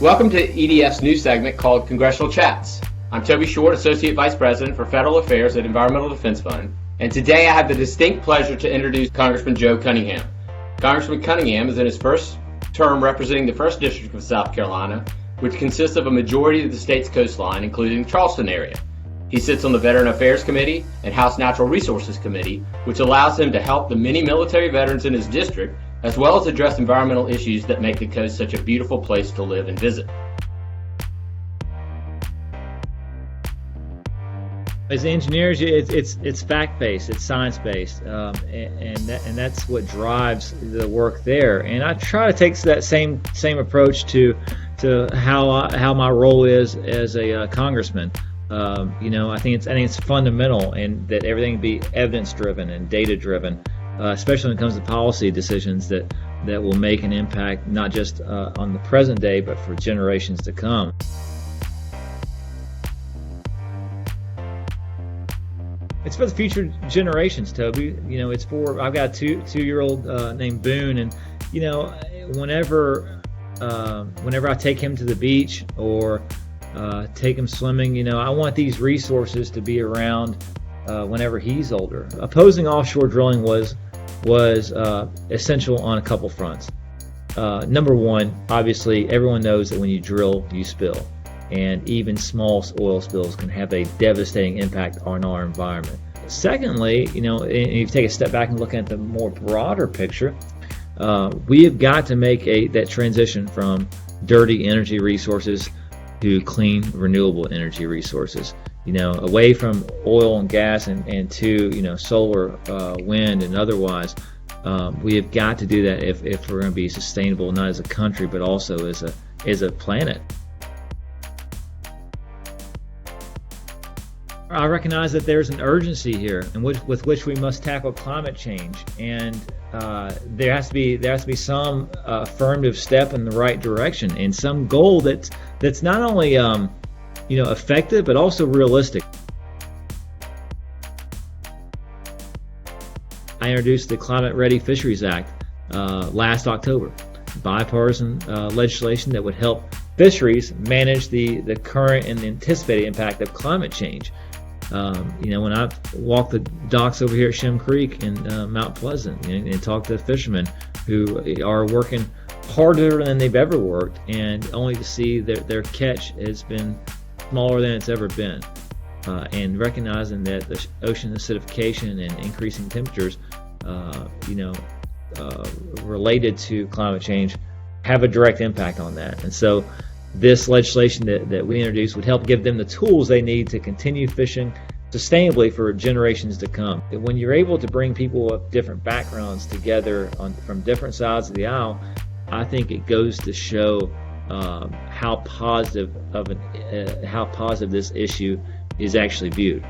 Welcome to EDF's new segment called Congressional Chats. I'm Toby Short, Associate Vice President for Federal Affairs at Environmental Defense Fund, and today I have the distinct pleasure to introduce Congressman Joe Cunningham. Congressman Cunningham is in his first term representing the 1st District of South Carolina, which consists of a majority of the state's coastline, including the Charleston area. He sits on the Veteran Affairs Committee and House Natural Resources Committee, which allows him to help the many military veterans in his district, as well as address environmental issues that make the coast such a beautiful place to live and visit. As engineers, it's fact-based, it's science-based, and that's what drives the work there. And I try to take that same approach to how my role is as a congressman. I think it's fundamental, and that everything be evidence-driven and data-driven, especially when it comes to policy decisions that will make an impact not just on the present day, but for generations to come. It's for the future generations, Toby. It's for, I've got a two-year-old named Boone, and whenever I take him to the beach or take him swimming, I want these resources to be around whenever he's older. Opposing offshore drilling was essential on a couple fronts. Number one, obviously, everyone knows that when you drill, you spill. And even small oil spills can have a devastating impact on our environment. Secondly, if you take a step back and look at the more broader picture, we have got to make that transition from dirty energy resources to clean, renewable energy resources. Away from oil and gas and to solar, wind, and otherwise. We have got to do that if we're going to be sustainable, not as a country, but also as a planet. I recognize that there's an urgency here with which we must tackle climate change, and there has to be some affirmative step in the right direction, and some goal that's not only effective but also realistic. I introduced the Climate Ready Fisheries Act last October, bipartisan legislation that would help fisheries manage the current and anticipated impact of climate change. When I walk the docks over here at Shem Creek in Mount Pleasant and talk to fishermen who are working harder than they've ever worked, and only to see their catch has been smaller than it's ever been, and recognizing that the ocean acidification and increasing temperatures related to climate change have a direct impact on that. And so this legislation that we introduced would help give them the tools they need to continue fishing sustainably for generations to come. When you're able to bring people of different backgrounds together from different sides of the aisle, I think it goes to show how positive this issue is actually viewed.